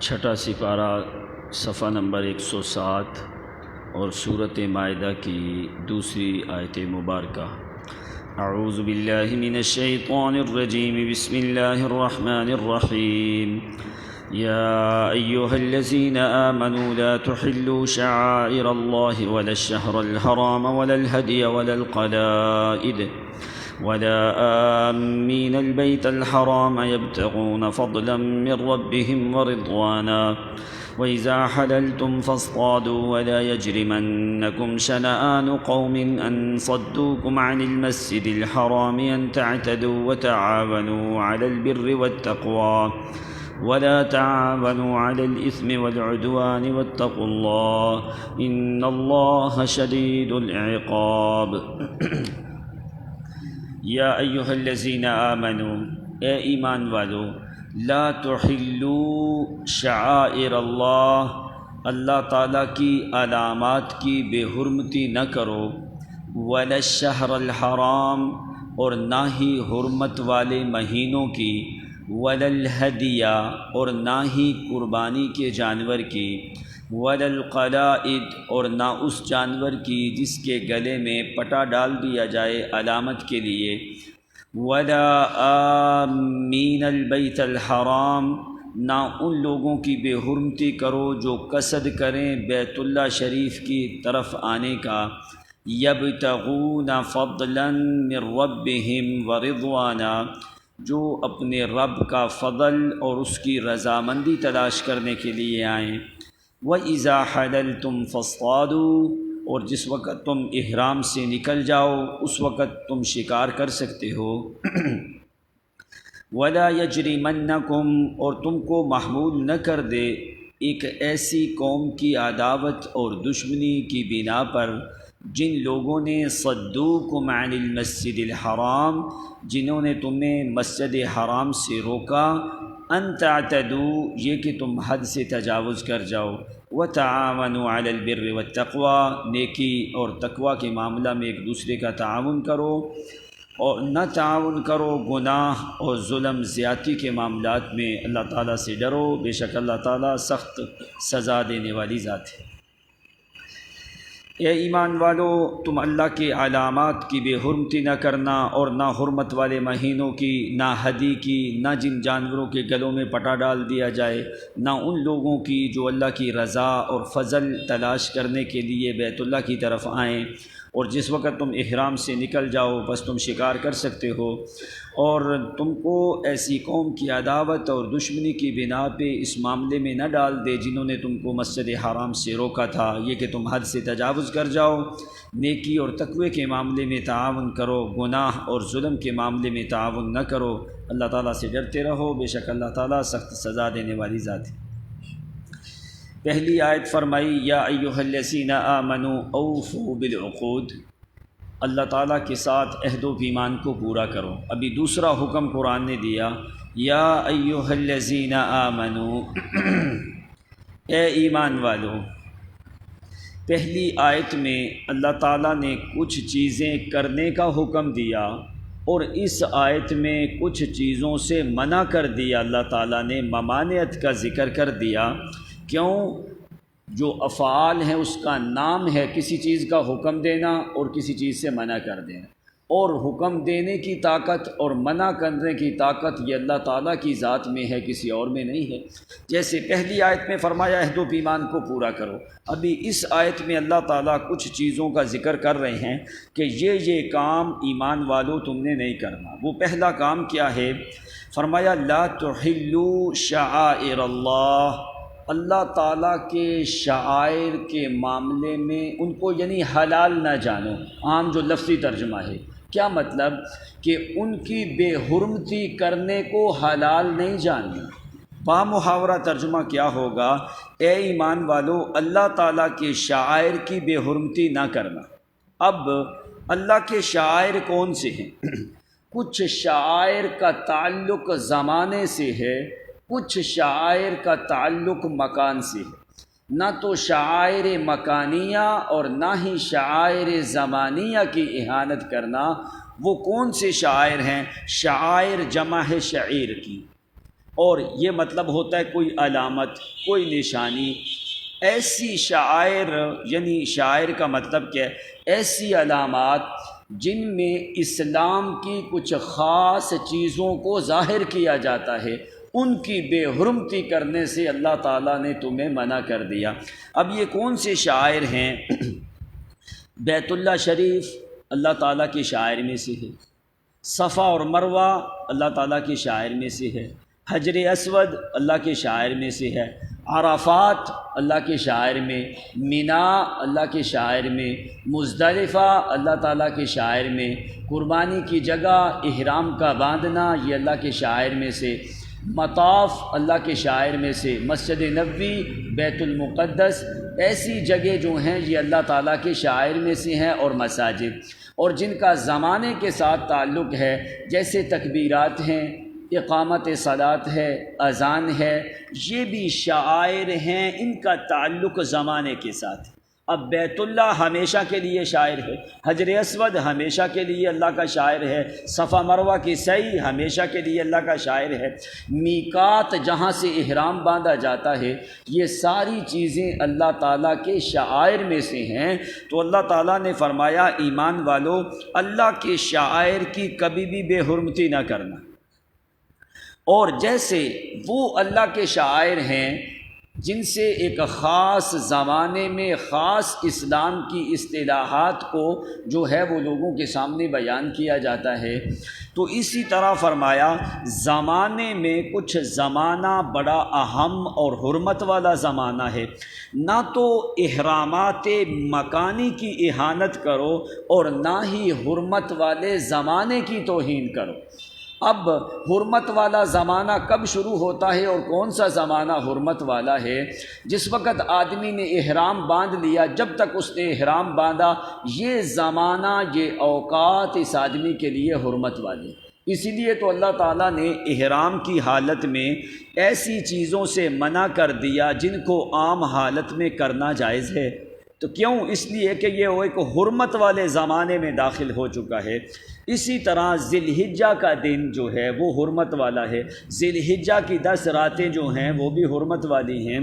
چھٹا سپارہ صفحہ نمبر 107 اور سورۃ مائدہ کی دوسری آیت مبارکہ۔ اعوذ باللہ من الشیطان الرجیم، بسم اللہ الرحمن الرحیم۔ یا ایہا الذین آمنوا لا تحلوا شعائر اللہ ولا الشہر الحرام ولا الہدی ولا القلائد ولا آمین البیت الحرام يبتغون فضلا من ربهم ورضوانا وإذا حللتم فاصطادوا ولا يجرمنكم شنآن قوم أن صدوكم عن المسجد الحرام أن تعتدوا وتعاونوا على البر والتقوى ولا تعاونوا على الإثم والعدوان واتقوا الله إن الله شديد العقاب۔ یا ایہا الذین آمنوا، اے ایمان والو، لا تحلوا شعائر اللہ، اللہ تعالیٰ کی علامات کی بے حرمتی نہ کرو، ولا الشہر الحرام، اور نہ ہی حرمت والے مہینوں کی، ولا الہدی، اور نہ ہی قربانی کے جانور کی، ولا القلائد، اور نہ اس جانور کی جس کے گلے میں پٹا ڈال دیا جائے علامت کے لیے، ولا آمین البیت الحرام، نہ ان لوگوں کی بے حرمتی کرو جو قصد کریں بیت اللہ شریف کی طرف آنے کا، یبتغون فضلا من ربہم ورضوانا، جو اپنے رب کا فضل اور اس کی رضامندی تلاش کرنے کے لیے آئیں، وَإِذَا حَلَلْتُمْ فَاصْطَادُوا، اور جس وقت تم احرام سے نکل جاؤ اس وقت تم شکار کر سکتے ہو، وَلَا يَجْرِمَنَّكُمْ، اور تم کو محمول نہ کر دے ایک ایسی قوم کی عداوت اور دشمنی کی بنا پر جن لوگوں نے صدوکم عن المسجد الحرام، جنہوں نے تمہیں مسجد حرام سے روکا، ان تعتدوا، یہ کہ تم حد سے تجاوز کر جاؤ، وتعاونوا علی البر والتقوی، نیکی اور تقوی کے معاملہ میں ایک دوسرے کا تعاون کرو، اور نہ تعاون کرو گناہ اور ظلم زیادتی کے معاملات میں، اللہ تعالیٰ سے ڈرو، بے شک اللہ تعالیٰ سخت سزا دینے والی ذات ہے۔ اے ایمان والو، تم اللہ کے علامات کی بے حرمتی نہ کرنا، اور نہ حرمت والے مہینوں کی، نہ ہدی کی، نہ جن جانوروں کے گلوں میں پٹا ڈال دیا جائے، نہ ان لوگوں کی جو اللہ کی رضا اور فضل تلاش کرنے کے لیے بیت اللہ کی طرف آئیں، اور جس وقت تم احرام سے نکل جاؤ بس تم شکار کر سکتے ہو، اور تم کو ایسی قوم کی عداوت اور دشمنی کی بنا پہ اس معاملے میں نہ ڈال دے جنہوں نے تم کو مسجد حرام سے روکا تھا، یہ کہ تم حد سے تجاوز کر جاؤ، نیکی اور تقوی کے معاملے میں تعاون کرو، گناہ اور ظلم کے معاملے میں تعاون نہ کرو، اللہ تعالیٰ سے ڈرتے رہو، بے شک اللہ تعالیٰ سخت سزا دینے والی ذات ہے۔ پہلی آیت فرمائی یا ایھا الذین آمنوا اوفوا بالعقود، اللہ تعالیٰ کے ساتھ عہد و پیمان کو پورا کرو۔ ابھی دوسرا حکم قرآن نے دیا، یا ایھا الذین آمنوا، اے ایمان والو۔ پہلی آیت میں اللہ تعالیٰ نے کچھ چیزیں کرنے کا حکم دیا، اور اس آیت میں کچھ چیزوں سے منع کر دیا، اللہ تعالیٰ نے ممانعت کا ذکر کر دیا۔ کیوں؟ جو افعال ہیں اس کا نام ہے کسی چیز کا حکم دینا اور کسی چیز سے منع کر دینا، اور حکم دینے کی طاقت اور منع کرنے کی طاقت یہ اللہ تعالیٰ کی ذات میں ہے، کسی اور میں نہیں ہے۔ جیسے پہلی آیت میں فرمایا عہد و پیمان کو پورا کرو، ابھی اس آیت میں اللہ تعالیٰ کچھ چیزوں کا ذکر کر رہے ہیں کہ یہ کام ایمان والو تم نے نہیں کرنا۔ وہ پہلا کام کیا ہے؟ فرمایا لا تحلوا شعائر اللہ، اللہ تعالیٰ کے شعائر کے معاملے میں ان کو یعنی حلال نہ جانو۔ عام جو لفظی ترجمہ ہے، کیا مطلب کہ ان کی بے حرمتی کرنے کو حلال نہیں جاننا۔ بامحاورہ ترجمہ کیا ہوگا؟ اے ایمان والو، اللہ تعالیٰ کے شعائر کی بے حرمتی نہ کرنا۔ اب اللہ کے شعائر کون سے ہیں؟ کچھ شعائر کا تعلق زمانے سے ہے، کچھ شعائر کا تعلق مکان سے ہے۔ نہ تو شعائر مکانیہ اور نہ ہی شعائر زمانیہ کی اہانت کرنا۔ وہ کون سے شعائر ہیں؟ شعائر جمع ہے شعیر کی، اور یہ مطلب ہوتا ہے کوئی علامت، کوئی نشانی، ایسی شعائر، یعنی شاعر کا مطلب کیا ہے؟ ایسی علامات جن میں اسلام کی کچھ خاص چیزوں کو ظاہر کیا جاتا ہے، ان کی بے حرمتی کرنے سے اللہ تعالیٰ نے تمہیں منع کر دیا۔ اب یہ کون سے شاعر ہیں؟ بیت اللہ شریف اللہ تعالیٰ کے شاعر میں سے ہے، صفا اور مروہ اللہ تعالیٰ کے شاعر میں سے ہے، حجر اسود اللہ کے شاعر میں سے ہے، عرفات اللہ کے شاعر میں، مینا اللہ کے شاعر میں، مزدلفہ اللہ تعالیٰ کے شاعر میں، قربانی کی جگہ احرام کا باندھنا یہ اللہ کے شاعر میں سے، مطاف اللہ کے شاعر میں سے، مسجد نبوی، بیت المقدس، ایسی جگہ جو ہیں یہ اللہ تعالیٰ کے شاعر میں سے ہیں، اور مساجد، اور جن کا زمانے کے ساتھ تعلق ہے، جیسے تکبیرات ہیں، اقامت صلاۃ ہے، اذان ہے، یہ بھی شعائر ہیں، ان کا تعلق زمانے کے ساتھ ہے۔ اب بیت اللہ ہمیشہ کے لیے شاعر ہے، حجر اسود ہمیشہ کے لیے اللہ کا شاعر ہے، صفا مروہ کی سعی ہمیشہ کے لیے اللہ کا شاعر ہے، میقات جہاں سے احرام باندھا جاتا ہے، یہ ساری چیزیں اللہ تعالیٰ کے شعائر میں سے ہیں۔ تو اللہ تعالیٰ نے فرمایا ایمان والو، اللہ کے شعائر کی کبھی بھی بے حرمتی نہ کرنا، اور جیسے وہ اللہ کے شاعر ہیں جن سے ایک خاص زمانے میں خاص اسلام کی اصطلاحات کو جو ہے وہ لوگوں کے سامنے بیان کیا جاتا ہے، تو اسی طرح فرمایا زمانے میں کچھ زمانہ بڑا اہم اور حرمت والا زمانہ ہے، نہ تو احرامات مکانی کی اہانت کرو اور نہ ہی حرمت والے زمانے کی توہین کرو۔ اب حرمت والا زمانہ کب شروع ہوتا ہے اور کون سا زمانہ حرمت والا ہے؟ جس وقت آدمی نے احرام باندھ لیا، جب تک اس نے احرام باندھا، یہ زمانہ، یہ اوقات اس آدمی کے لیے حرمت والے۔ اسی لیے تو اللہ تعالیٰ نے احرام کی حالت میں ایسی چیزوں سے منع کر دیا جن کو عام حالت میں کرنا جائز ہے۔ تو کیوں؟ اس لیے کہ یہ ایک حرمت والے زمانے میں داخل ہو چکا ہے۔ اسی طرح ذی الحجہ کا دن جو ہے وہ حرمت والا ہے، ذی الحجہ کی 10 راتیں جو ہیں وہ بھی حرمت والی ہیں،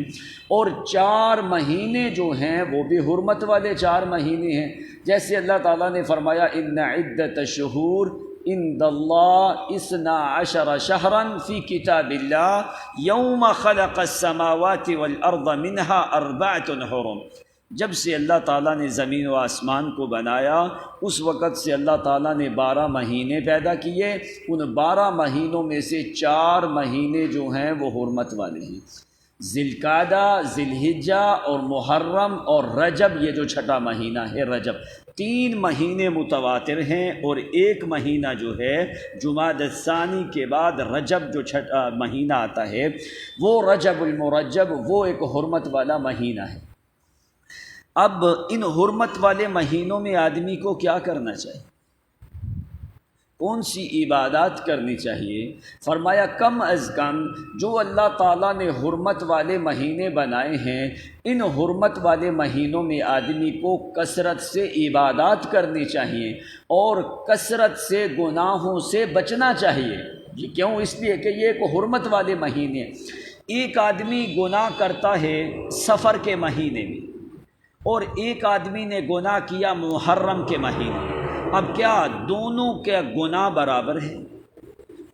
اور 4 مہینے جو ہیں وہ بھی حرمت والے 4 مہینے ہیں۔ جیسے اللہ تعالیٰ نے فرمایا ان عدۃ الشہور عند اللہ 12 شہرا فی کتاب اللہ یوم خلق السماوات والارض منها 4 حرم۔ جب سے اللہ تعالیٰ نے زمین و آسمان کو بنایا، اس وقت سے اللہ تعالیٰ نے 12 مہینے پیدا کیے، ان 12 مہینوں میں سے 4 مہینے جو ہیں وہ حرمت والے ہیں، ذی القعدہ، ذی الحجہ اور محرم اور رجب، یہ جو 6واں مہینہ ہے رجب۔ 3 مہینے متواتر ہیں، اور 1 مہینہ جو ہے جمادی الثانی کے بعد رجب جو 6واں مہینہ آتا ہے، وہ رجب المرجب، وہ ایک حرمت والا مہینہ ہے۔ اب ان حرمت والے مہینوں میں آدمی کو کیا کرنا چاہیے؟ کون سی عبادات کرنی چاہیے؟ فرمایا کم از کم جو اللہ تعالیٰ نے حرمت والے مہینے بنائے ہیں، ان حرمت والے مہینوں میں آدمی کو کثرت سے عبادات کرنی چاہیے اور کثرت سے گناہوں سے بچنا چاہیے۔ یہ کیوں؟ اس لیے کہ یہ ایک حرمت والے مہینے۔ ایک آدمی گناہ کرتا ہے سفر کے مہینے میں، اور ایک آدمی نے گناہ کیا محرم کے مہینے میں۔ اب کیا دونوں کے گناہ برابر ہیں؟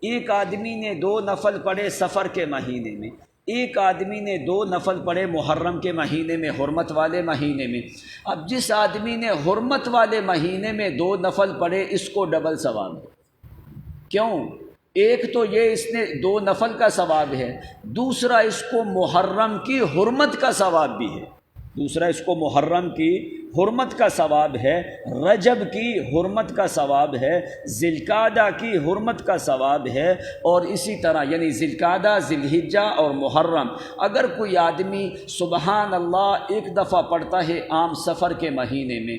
ایک آدمی نے 2 نفل پڑھے سفر کے مہینے میں، ایک آدمی نے 2 نفل پڑھے محرم کے مہینے میں، حرمت والے مہینے میں۔ اب جس آدمی نے حرمت والے مہینے میں 2 نفل پڑھے، اس کو ڈبل ثواب ہے۔ کیوں؟ ایک تو یہ اس نے 2 نفل کا ثواب ہے، دوسرا اس کو محرم کی حرمت کا ثواب بھی ہے، دوسرا اس کو محرم کی حرمت کا ثواب ہے، رجب کی حرمت کا ثواب ہے، ذی القعدہ کی حرمت کا ثواب ہے، اور اسی طرح یعنی ذی القعدہ، ذی الحجہ اور محرم۔ اگر کوئی آدمی سبحان اللہ 1 دفعہ پڑھتا ہے عام سفر کے مہینے میں،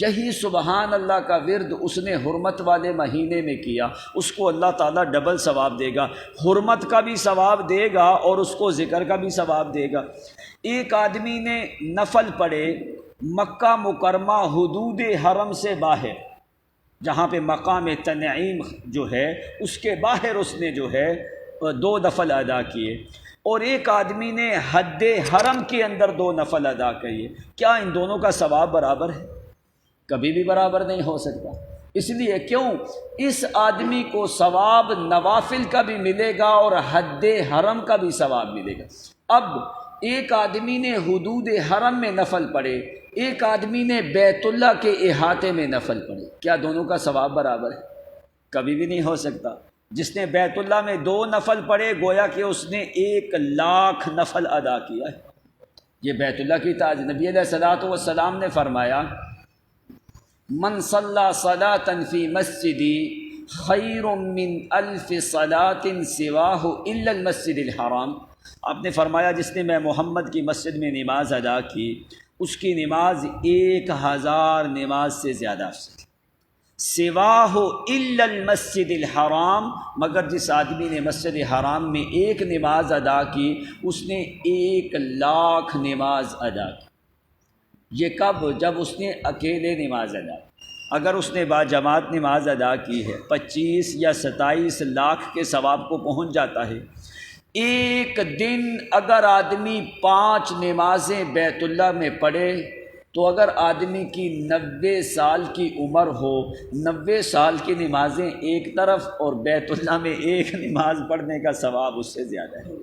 یہی سبحان اللہ کا ورد اس نے حرمت والے مہینے میں کیا، اس کو اللہ تعالیٰ ڈبل ثواب دے گا، حرمت کا بھی ثواب دے گا اور اس کو ذکر کا بھی ثواب دے گا۔ ایک آدمی نے نفل پڑھے مکہ مکرمہ حدود حرم سے باہر، جہاں پہ مقام تنعیم جو ہے اس کے باہر اس نے جو ہے دو نفل ادا کیے، اور ایک آدمی نے حد حرم کے اندر 2 نفل ادا کیے، کیا ان دونوں کا ثواب برابر ہے؟ کبھی بھی برابر نہیں ہو سکتا۔ اس لیے کیوں؟ اس آدمی کو ثواب نوافل کا بھی ملے گا اور حد حرم کا بھی ثواب ملے گا۔ اب ایک آدمی نے حدود حرم میں نفل پڑھے، ایک آدمی نے بیت اللہ کے احاطے میں نفل پڑھے، کیا دونوں کا ثواب برابر ہے؟ کبھی بھی نہیں ہو سکتا۔ جس نے بیت اللہ میں 2 نفل پڑھے گویا کہ اس نے 1,00,000 نفل ادا کیا ہے۔ یہ بیت اللہ کی تاج نبی علیہ الصلوۃ والسلام نے فرمایا من صلی صلاۃ فی مسجدی خیر من 1000 صلاۃ سواہ الا المسجد الحرام۔ آپ نے فرمایا جس نے میں محمد کی مسجد میں نماز ادا کی اس کی نماز 1000 نماز سے زیادہ افضل، سواہ الا المسجد الحرام، مگر جس آدمی نے مسجد حرام میں 1 نماز ادا کی اس نے 1,00,000 نماز ادا کی۔ یہ کب؟ جب اس نے اکیلے نماز ادا کی۔ اگر اس نے باجماعت نماز ادا کی ہے 25 یا 27 لاکھ کے ثواب کو پہنچ جاتا ہے۔ ایک دن اگر آدمی 5 نمازیں بیت اللہ میں پڑھے تو اگر آدمی کی 90 سال کی عمر ہو، 90 سال کی نمازیں ایک طرف اور بیت اللہ میں 1 نماز پڑھنے کا ثواب اس سے زیادہ ہے۔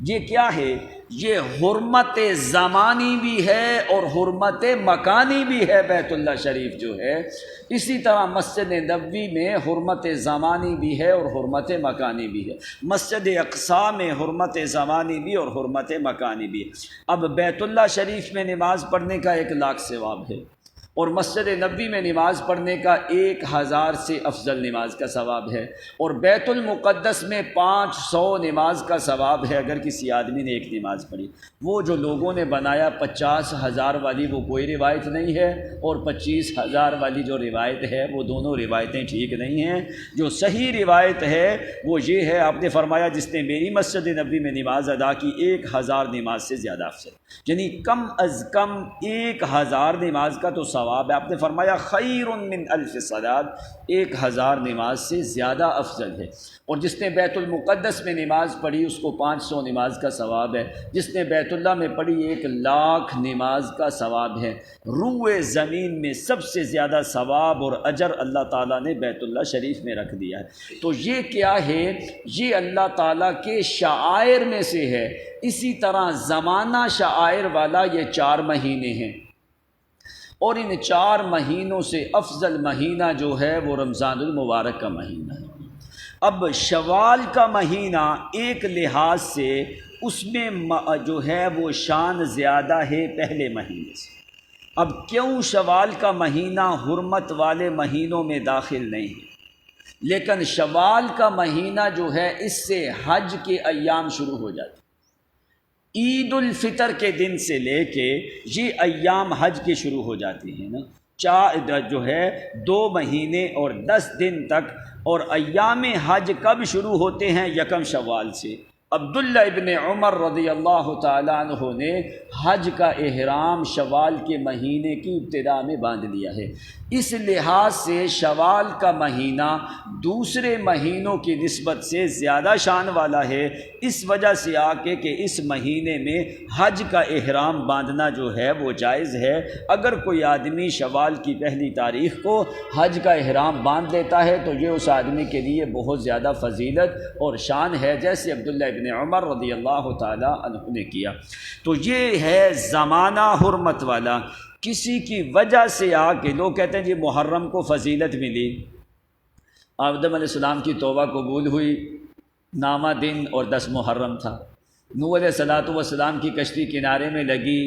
یہ کیا ہے؟ یہ حرمت زمانی بھی ہے اور حرمت مکانی بھی ہے بیت اللہ شریف جو ہے۔ اسی طرح مسجد نبوی میں حرمت زمانی بھی ہے اور حرمت مکانی بھی ہے، مسجد اقصیٰ میں حرمت زمانی بھی اور حرمت مکانی بھی ہے۔ اب بیت اللہ شریف میں نماز پڑھنے کا 1,00,000 ثواب ہے اور مسجد نبوی میں نماز پڑھنے کا 1000 سے افضل نماز کا ثواب ہے، اور بیت المقدس میں 500 نماز کا ثواب ہے اگر کسی آدمی نے 1 نماز پڑھی۔ وہ جو لوگوں نے بنایا 50,000 والی وہ کوئی روایت نہیں ہے، اور 25,000 والی جو روایت ہے وہ دونوں روایتیں ٹھیک نہیں ہیں۔ جو صحیح روایت ہے وہ یہ ہے، آپ نے فرمایا جس نے میری مسجد نبوی میں نماز ادا کی 1000 نماز سے زیادہ افضل، یعنی کم از کم 1000 نماز کا تو ثواب ہے۔ آپ نے فرمایا خیر من 1000 صلاۃ، 1000 نماز سے زیادہ افضل ہے۔ اور جس نے بیت المقدس میں نماز پڑھی اس کو 500 نماز کا ثواب ہے، جس نے بیت اللہ میں پڑھی 1,00,000 نماز کا ثواب ہے۔ روئے زمین میں سب سے زیادہ ثواب اور اجر اللہ تعالیٰ نے بیت اللہ شریف میں رکھ دیا ہے۔ تو یہ کیا ہے؟ یہ اللہ تعالیٰ کے شعائر میں سے ہے۔ اسی طرح زمانہ شعائر والا یہ 4 مہینے ہیں، اور ان 4 مہینوں سے افضل مہینہ جو ہے وہ رمضان المبارک کا مہینہ ہے۔ اب شوال کا مہینہ ایک لحاظ سے اس میں جو ہے وہ شان زیادہ ہے پہلے مہینے سے۔ اب کیوں شوال کا مہینہ حرمت والے مہینوں میں داخل نہیں ہے، لیکن شوال کا مہینہ جو ہے اس سے حج کے ایام شروع ہو جاتے ہیں۔ عید الفطر کے دن سے لے کے یہ ایام حج کے شروع ہو جاتے ہیں نا، جو ہے 2 مہینے اور 10 دن تک۔ اور ایام حج کب شروع ہوتے ہیں؟ 1 شوال سے۔ عبداللہ ابن عمر رضی اللہ تعالیٰ عنہ نے حج کا احرام شوال کے مہینے کی ابتدا میں باندھ لیا ہے۔ اس لحاظ سے شوال کا مہینہ دوسرے مہینوں کی نسبت سے زیادہ شان والا ہے، اس وجہ سے کہ اس مہینے میں حج کا احرام باندھنا جو ہے وہ جائز ہے۔ اگر کوئی آدمی شوال کی پہلی تاریخ کو حج کا احرام باندھ لیتا ہے تو یہ اس آدمی کے لیے بہت زیادہ فضیلت اور شان ہے، جیسے عبداللہ ابن عمر رضی اللہ تعالیٰ عنہ نے کیا۔ تو یہ ہے زمانہ حرمت والا۔ کسی کی وجہ سے کے لوگ کہتے ہیں جی محرم کو فضیلت ملی، آدم علیہ السلام کی توبہ قبول ہوئی، نامہ دن اور 10 محرم تھا۔ نوح علیہ السلام کی کشتی کنارے میں لگی،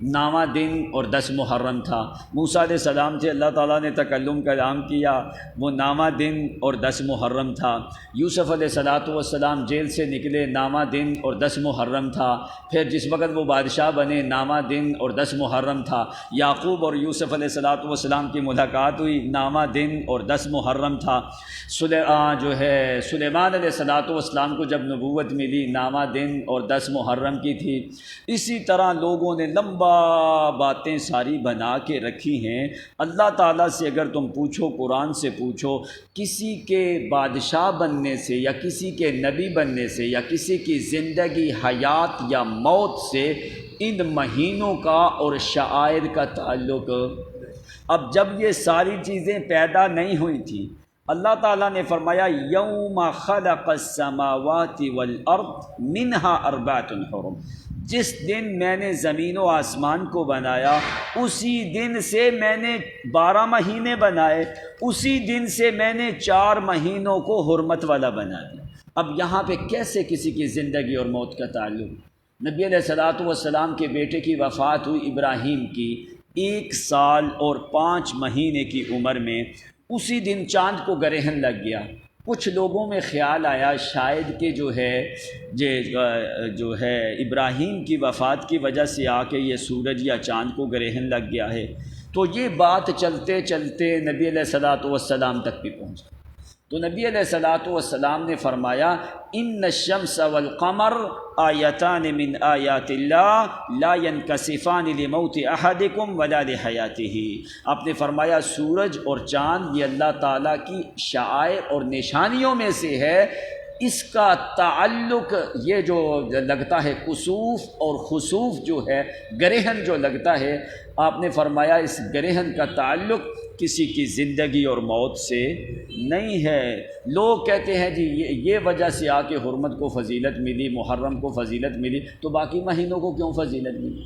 نامہ دن اور 10 محرم تھا۔ موسیٰ علیہ السلام سے اللہ تعالیٰ نے تکلم کلام کیا، وہ نامہ دن اور 10 محرم تھا۔ یوسف علیہ السلام جیل سے نکلے، نامہ دن اور 10 محرم تھا۔ پھر جس وقت وہ بادشاہ بنے، نامہ دن اور 10 محرم تھا۔ یعقوب اور یوسف علیہ السلام کی ملاقات ہوئی، نامہ دن اور 10 محرم تھا۔ سلیمان علیہ السلام کو جب نبوت ملی، نامہ دن اور 10 محرم کی تھی۔ اسی طرح لوگوں نے لمبا باتیں ساری بنا کے رکھی ہیں۔ اللہ تعالیٰ سے اگر تم پوچھو، قرآن سے پوچھو، کسی کے بادشاہ بننے سے یا کسی کے نبی بننے سے یا کسی کی زندگی، حیات یا موت سے ان مہینوں کا اور شعائر کا تعلق۔ اب جب یہ ساری چیزیں پیدا نہیں ہوئی تھیں، اللہ تعالیٰ نے فرمایا یوم خلق السماوات والارض منہا اربعۃ حرم، جس دن میں نے زمین و آسمان کو بنایا اسی دن سے میں نے 12 مہینے بنائے، اسی دن سے میں نے 4 مہینوں کو حرمت والا بنا دیا۔ اب یہاں پہ کیسے کسی کی زندگی اور موت کا تعلق؟ نبی علیہ الصلوۃ والسلام کے بیٹے کی وفات ہوئی ابراہیم کی 1 سال اور 5 مہینے کی عمر میں، اسی دن چاند کو گرہن لگ گیا۔ کچھ لوگوں میں خیال آیا شاید کہ جو ہے ابراہیم کی وفات کی وجہ سے آ کے یہ سورج یا چاند کو گرہن لگ گیا ہے، تو یہ بات چلتے چلتے نبی علیہ الصلوۃ والسلام تک بھی پہنچ گئی۔ تو نبی علیہ الصلوۃ والسلام نے فرمایا ان الشمس والقمر آیتان من آیات اللہ لا ينکسفان لموت احدکم ولا لحیاتہ۔ آپ نے فرمایا سورج اور چاند یہ اللہ تعالیٰ کی شعائر اور نشانیوں میں سے ہے، اس کا تعلق یہ جو لگتا ہے کسوف اور خسوف جو ہے گرہن جو لگتا ہے، آپ نے فرمایا اس گرہن کا تعلق کسی کی زندگی اور موت سے نہیں ہے۔ لوگ کہتے ہیں جی یہ وجہ سے آ کے حرمت کو فضیلت ملی، محرم کو فضیلت ملی، تو باقی مہینوں کو کیوں فضیلت ملی؟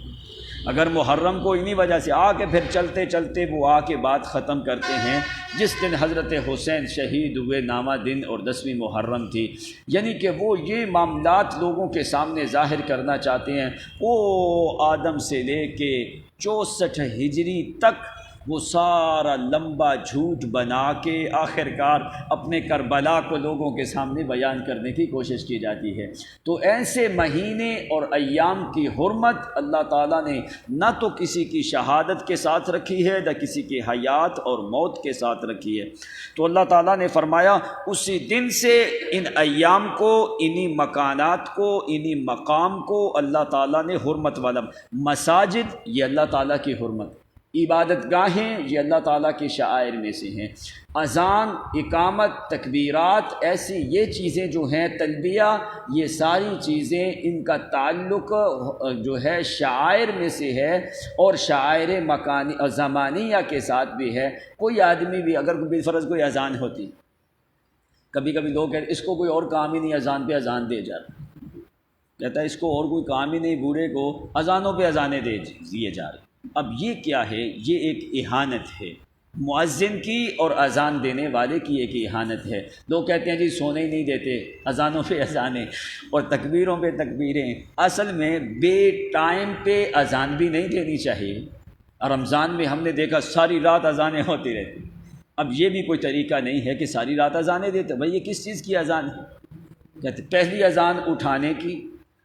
اگر محرم کو انہی وجہ سے آ کے پھر چلتے چلتے وہ آ کے بات ختم کرتے ہیں جس دن حضرت حسین شہید ہوئے، نامہ دن اور 10ویں محرم تھی، یعنی کہ وہ یہ معاملات لوگوں کے سامنے ظاہر کرنا چاہتے ہیں۔ وہ آدم سے لے کے 64 ہجری تک وہ سارا لمبا جھوٹ بنا کے آخرکار اپنے کربلا کو لوگوں کے سامنے بیان کرنے کی کوشش کی جاتی ہے۔ تو ایسے مہینے اور ایام کی حرمت اللہ تعالیٰ نے نہ تو کسی کی شہادت کے ساتھ رکھی ہے نہ کسی کی حیات اور موت کے ساتھ رکھی ہے۔ تو اللہ تعالیٰ نے فرمایا اسی دن سے ان ایام کو، انہی مکانات کو، انہی مقام کو اللہ تعالیٰ نے حرمت والا۔ مساجد یہ اللہ تعالیٰ کی حرمت، عبادت گاہیں یہ اللہ تعالیٰ کی شعائر میں سے ہیں، اذان، اقامت، تکبیرات، ایسی یہ چیزیں جو ہیں، تلبیہ، یہ ساری چیزیں ان کا تعلق جو ہے شعائر میں سے ہے اور شعائر مکانی اور زمانیہ کے ساتھ بھی ہے۔ کوئی آدمی بھی اگر بالفرض کوئی اذان ہوتی، کبھی کبھی لوگ کہتے اس کو کوئی اور کام ہی نہیں، اذان پہ اذان دے جا رہا، کہتا ہے اس کو اور کوئی کام ہی نہیں، بوڑھے کو اذانوں پہ اذانیں دے دیے جا رہے۔ اب یہ کیا ہے؟ یہ ایک اہانت ہے، مؤذن کی اور اذان دینے والے کی ایک اہانت ہے۔ لوگ کہتے ہیں جی سونے ہی نہیں دیتے، اذانوں پہ اذانیں اور تکبیروں پہ تکبیریں۔ اصل میں بے ٹائم پہ اذان بھی نہیں دینی چاہیے۔ رمضان میں ہم نے دیکھا ساری رات اذانیں ہوتی رہتی، اب یہ بھی کوئی طریقہ نہیں ہے کہ ساری رات اذانیں دیتے۔ بھائی یہ کس چیز کی اذان ہے؟ کہتے پہلی اذان اٹھانے کی،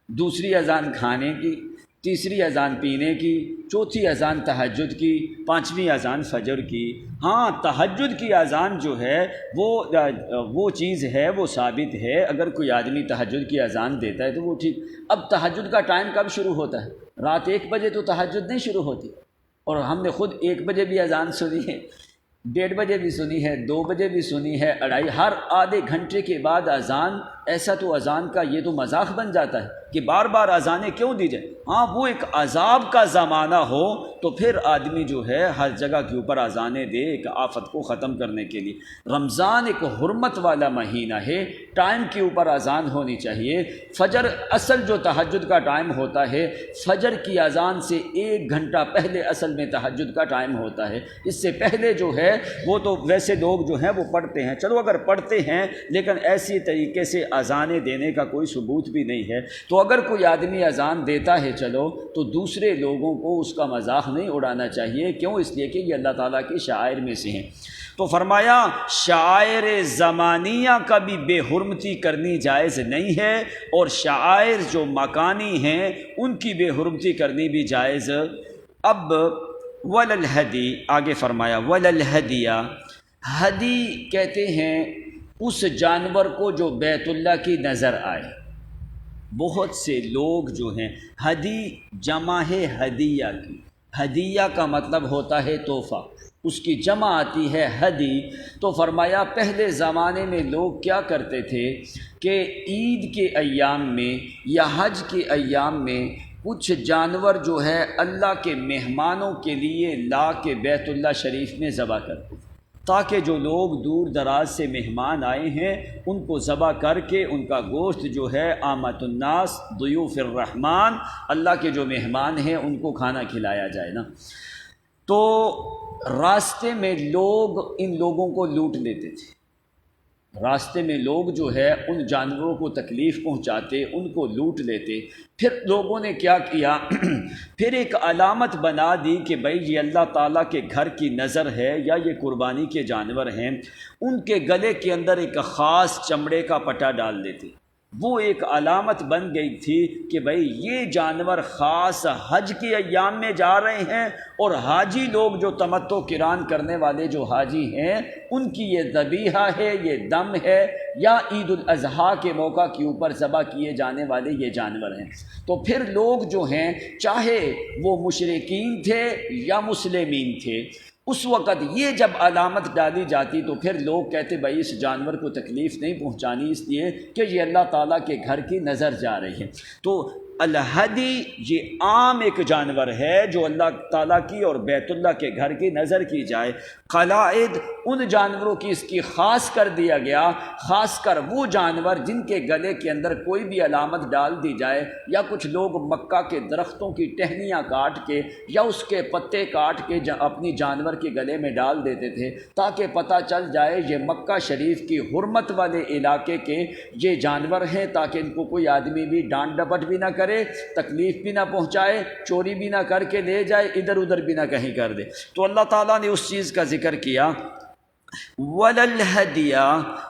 دوسری اذان کھانے کی، تیسری اذان پینے کی، چوتھی اذان تہجد کی، 5ویں اذان فجر کی۔ ہاں تہجد کی اذان جو ہے وہ چیز ہے، وہ ثابت ہے، اگر کوئی آدمی تہجد کی اذان دیتا ہے تو وہ ٹھیک۔ اب تہجد کا ٹائم کب شروع ہوتا ہے؟ رات 1 بجے تو تہجد نہیں شروع ہوتی، اور ہم نے خود 1 بجے بھی اذان سنی ہے، 1:30 بجے بھی سنی ہے، 2 بجے بھی سنی ہے، 2:30، ہر آدھے گھنٹے کے بعد اذان۔ ایسا تو اذان کا یہ تو مذاق بن جاتا ہے کہ بار بار اذانیں کیوں دی جائیں۔ ہاں وہ ایک عذاب کا زمانہ ہو تو پھر آدمی جو ہے ہر جگہ کے اوپر اذانیں دے ایک آفت کو ختم کرنے کے لیے۔ رمضان ایک حرمت والا مہینہ ہے، ٹائم کے اوپر اذان ہونی چاہیے۔ فجر اصل جو تہجد کا ٹائم ہوتا ہے، فجر کی اذان سے 1 گھنٹہ پہلے اصل میں تہجد کا ٹائم ہوتا ہے۔ اس سے پہلے جو ہے وہ تو ویسے لوگ جو ہیں وہ پڑھتے ہیں، چلو اگر پڑھتے ہیں لیکن ایسی طریقے سے اذانیں دینے کا کوئی ثبوت بھی نہیں ہے۔ تو اگر کوئی آدمی اذان دیتا ہے چلو، تو دوسرے لوگوں کو اس کا مذاق نہیں اڑانا چاہیے۔ کیوں؟ اس لیے کہ یہ اللہ تعالیٰ کی شعائر میں سے ہیں۔ تو فرمایا شعائر زمانیہ کا بھی بے حرمتی کرنی جائز نہیں ہے، اور شعائر جو مکانی ہیں ان کی بے حرمتی کرنی بھی جائز۔ اب وللہدی، آگے فرمایا وللہدیہ، ہدی کہتے ہیں اس جانور کو جو بیت اللہ کی نظر آئے، بہت سے لوگ جو ہیں، ہدی جمع ہے ہدیہ کی، ہدیہ کا مطلب ہوتا ہے تحفہ، اس کی جمع آتی ہے ہدی۔ تو فرمایا پہلے زمانے میں لوگ کیا کرتے تھے کہ عید کے ایام میں یا حج کے ایام میں کچھ جانور جو ہے اللہ کے مہمانوں کے لیے لا کے بیت اللہ شریف میں ذبح کرتے تھے، تاکہ جو لوگ دور دراز سے مہمان آئے ہیں ان کو ذبح کر کے ان کا گوشت جو ہے عامۃ الناس ضیوف الرحمن، اللہ کے جو مہمان ہیں ان کو کھانا کھلایا جائے نا۔ تو راستے میں لوگ ان لوگوں کو لوٹ لیتے تھے، راستے میں لوگ جو ہے ان جانوروں کو تکلیف پہنچاتے، ان کو لوٹ لیتے۔ پھر لوگوں نے کیا کیا پھر ایک علامت بنا دی کہ بھائی یہ اللہ تعالیٰ کے گھر کی نظر ہے یا یہ قربانی کے جانور ہیں، ان کے گلے کے اندر ایک خاص چمڑے کا پٹا ڈال دیتے۔ وہ ایک علامت بن گئی تھی کہ بھائی یہ جانور خاص حج کے ایام میں جا رہے ہیں، اور حاجی لوگ جو تمتع قران کرنے والے جو حاجی ہیں ان کی یہ ذبیحہ ہے، یہ دم ہے، یا عید الاضحیٰ کے موقع کے اوپر ذبح کیے جانے والے یہ جانور ہیں۔ تو پھر لوگ جو ہیں چاہے وہ مشرکین تھے یا مسلمین تھے، اس وقت یہ جب علامت ڈالی جاتی تو پھر لوگ کہتے بھائی اس جانور کو تکلیف نہیں پہنچانی، اس لیے کہ یہ اللہ تعالیٰ کے گھر کی نظر جا رہی ہے۔ تو الہدی یہ عام ایک جانور ہے جو اللہ تعالیٰ کی اور بیت اللہ کے گھر کی نظر کی جائے۔ قلائد ان جانوروں کی اس کی خاص کر دیا گیا، خاص کر وہ جانور جن کے گلے کے اندر کوئی بھی علامت ڈال دی جائے، یا کچھ لوگ مکہ کے درختوں کی ٹہنیاں کاٹ کے یا اس کے پتے کاٹ کے اپنی جانور کے گلے میں ڈال دیتے تھے، تاکہ پتہ چل جائے یہ مکہ شریف کی حرمت والے علاقے کے یہ جانور ہیں، تاکہ ان کو کوئی آدمی بھی ڈانٹ ڈپٹ بھی نہ کرے، تکلیف بھی نہ پہنچائے، چوری بھی نہ کر کے لے جائے، ادھر ادھر بھی نہ کہیں کر دے۔ تو اللہ تعالیٰ نے اس چیز کا ذکر کیا وَلَلْهَدِيَ،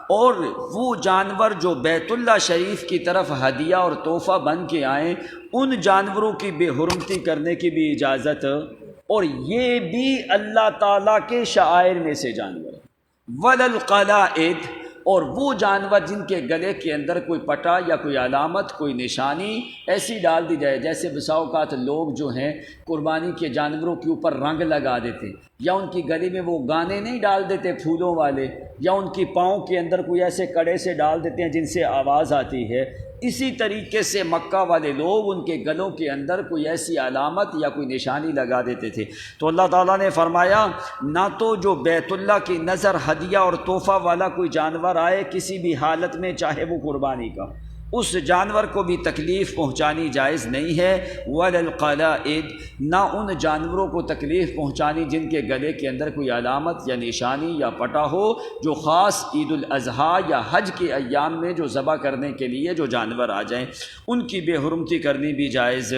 اور وہ جانور جو بیت اللہ شریف کی طرف ہدیہ اور تحفہ بن کے آئیں، ان جانوروں کی بے حرمتی کرنے کی بھی اجازت، اور یہ بھی اللہ تعالیٰ کے شعائر میں سے جانور ہیں۔ وَلَلْقَلَائِدِ، اور وہ جانور جن کے گلے کے اندر کوئی پٹا یا کوئی علامت، کوئی نشانی ایسی ڈال دی جائے، جیسے بسا اوقات لوگ جو ہیں قربانی کے جانوروں کے اوپر رنگ لگا دیتے، یا ان کی گلی میں وہ گانے نہیں ڈال دیتے پھولوں والے، یا ان کی پاؤں کے اندر کوئی ایسے کڑے سے ڈال دیتے ہیں جن سے آواز آتی ہے، اسی طریقے سے مکہ والے لوگ ان کے گلوں کے اندر کوئی ایسی علامت یا کوئی نشانی لگا دیتے تھے۔ تو اللہ تعالیٰ نے فرمایا نہ تو جو بیت اللہ کی نظر ہدیہ اور تحفہ والا کوئی جانور آئے کسی بھی حالت میں، چاہے وہ قربانی کا، اس جانور کو بھی تکلیف پہنچانی جائز نہیں ہے۔ وَلَلْقَلَائِدِ، نہ ان جانوروں کو تکلیف پہنچانی جن کے گلے کے اندر کوئی علامت یا نشانی یا پٹا ہو، جو خاص عید الاضحیٰ یا حج کے ایام میں جو ذبح کرنے کے لیے جو جانور آ جائیں، ان کی بے حرمتی کرنی بھی جائز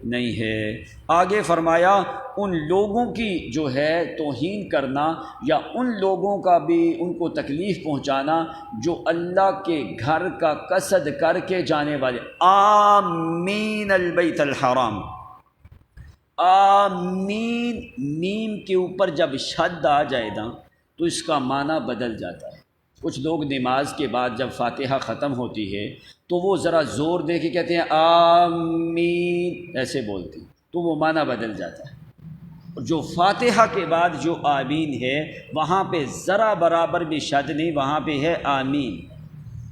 نہیں ہے۔ آگے فرمایا ان لوگوں کی جو ہے توہین کرنا، یا ان لوگوں کا بھی ان کو تکلیف پہنچانا جو اللہ کے گھر کا قصد کر کے جانے والے۔ آمین البیت الحرام، آمین، میم کے اوپر جب شد آ جائے نا تو اس کا معنی بدل جاتا ہے۔ کچھ لوگ نماز کے بعد جب فاتحہ ختم ہوتی ہے تو وہ ذرا زور دے کے کہتے ہیں آمین، ایسے بولتے ہیں، تو وہ معنی بدل جاتا ہے۔ جو فاتحہ کے بعد جو آمین ہے وہاں پہ ذرا برابر بھی شد نہیں، وہاں پہ ہے آمین،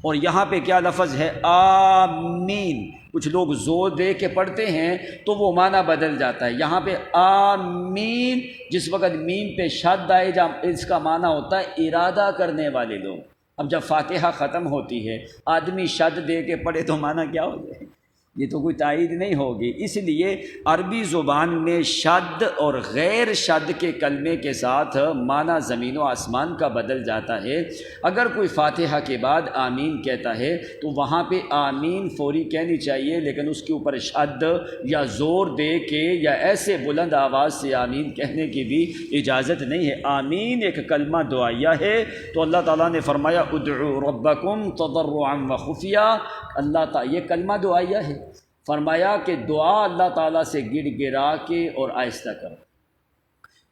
اور یہاں پہ کیا لفظ ہے آمین۔ کچھ لوگ زور دے کے پڑھتے ہیں تو وہ معنی بدل جاتا ہے۔ یہاں پہ آمین، جس وقت میم پہ شد آئے جب اس کا معنی ہوتا ہے ارادہ کرنے والے لوگ۔ اب جب فاتحہ ختم ہوتی ہے آدمی شد دے کے پڑھے تو معنی کیا ہو جائے؟ یہ تو کوئی تائید نہیں ہوگی۔ اس لیے عربی زبان میں شد اور غیر شد کے کلمے کے ساتھ معنی زمین و آسمان کا بدل جاتا ہے۔ اگر کوئی فاتحہ کے بعد آمین کہتا ہے تو وہاں پہ آمین فوری کہنی چاہیے، لیکن اس کے اوپر شد یا زور دے کے یا ایسے بلند آواز سے آمین کہنے کی بھی اجازت نہیں ہے۔ آمین ایک کلمہ دعائیہ ہے، تو اللہ تعالیٰ نے فرمایا ادعوا ربکم تضرعا وخفیا، اللہ تعالیٰ یہ کلمہ دعائیہ ہے، فرمایا کہ دعا اللہ تعالیٰ سے گڑ گڑا کے اور آہستہ کرو۔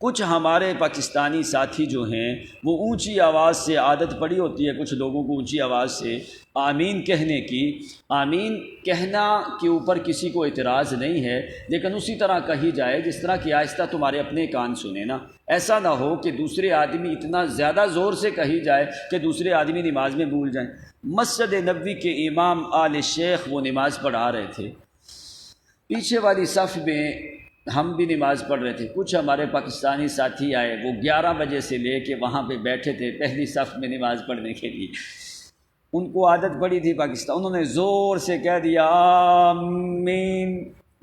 کچھ ہمارے پاکستانی ساتھی جو ہیں وہ اونچی آواز سے عادت پڑی ہوتی ہے کچھ لوگوں کو اونچی آواز سے آمین کہنے کی۔ آمین کہنا کے اوپر کسی کو اعتراض نہیں ہے، لیکن اسی طرح کہی جائے جس طرح کہ آہستہ تمہارے اپنے کان سنیں نا، ایسا نہ ہو کہ دوسرے آدمی اتنا زیادہ زور سے کہی جائے کہ دوسرے آدمی نماز میں بھول جائیں۔ مسجد نبوی کے امام آل شیخ وہ نماز پڑھا رہے تھے، پیچھے والی صف میں ہم بھی نماز پڑھ رہے تھے، کچھ ہمارے پاکستانی ساتھی آئے، وہ 11 بجے سے لے کے وہاں پہ بیٹھے تھے پہلی صف میں نماز پڑھنے کے لیے۔ ان کو عادت پڑی تھی پاکستان، انہوں نے زور سے کہہ دیا آمین۔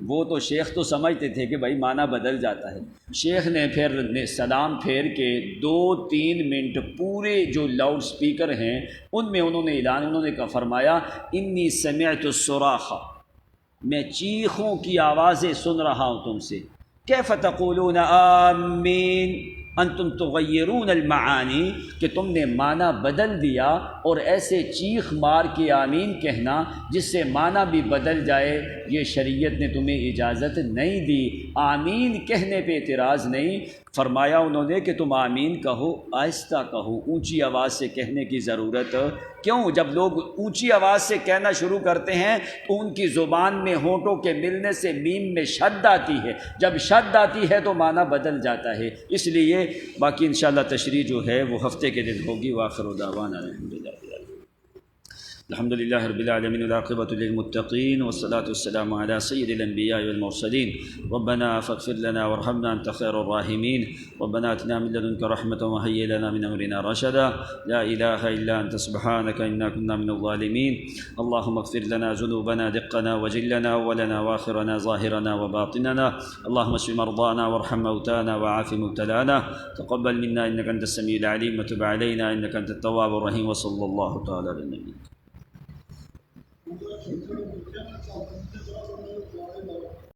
وہ تو شیخ تو سمجھتے تھے کہ بھائی معنی بدل جاتا ہے۔ شیخ نے پھر سلام پھیر کے 2-3 منٹ پورے جو لاؤڈ سپیکر ہیں ان میں انہوں نے اعلان، انہوں نے فرمایا انی سمعت الصراخ، میں چیخوں کی آوازیں سن رہا ہوں تم سے۔ کیف تقولون آمین انتم تغیرون المعانی، کہ تم نے معنی بدل دیا اور ایسے چیخ مار کے آمین کہنا جس سے معنی بھی بدل جائے، یہ شریعت نے تمہیں اجازت نہیں دی۔ آمین کہنے پہ اعتراض نہیں، فرمایا انہوں نے کہ تم آمین کہو، آہستہ کہو، اونچی آواز سے کہنے کی ضرورت کیوں؟ جب لوگ اونچی آواز سے کہنا شروع کرتے ہیں تو ان کی زبان میں ہونٹوں کے ملنے سے میم میں شد آتی ہے، جب شد آتی ہے تو معنی بدل جاتا ہے۔ اس لیے باقی انشاءاللہ تشریح جو ہے وہ ہفتے کے دن ہوگی۔ وآخر دعوانا الحمد للہ رب العالمین والعاقبۃ للمتقین والصلاة والسلام علی سید الانبیاء والمرسلین ربنا فاغفر لنا وارحمنا انت خیر الراحمین ربنا آتنا من لدنک رحمۃ وہیئ لنا من امرنا رشدا لا الہ الا انت سبحانک انا كنا من الظالمین اللهم اغفر لنا ذنوبنا دقنا وجلنا اولنا واخرنا ظاہرنا وباطننا اللهم اشف مرضانا وارحم موتانا وعاف مبتلانا تقبل منا انك انت السميع العليم وتب علينا انك انت التواب الرحيم وصلى الله تعالى على النبي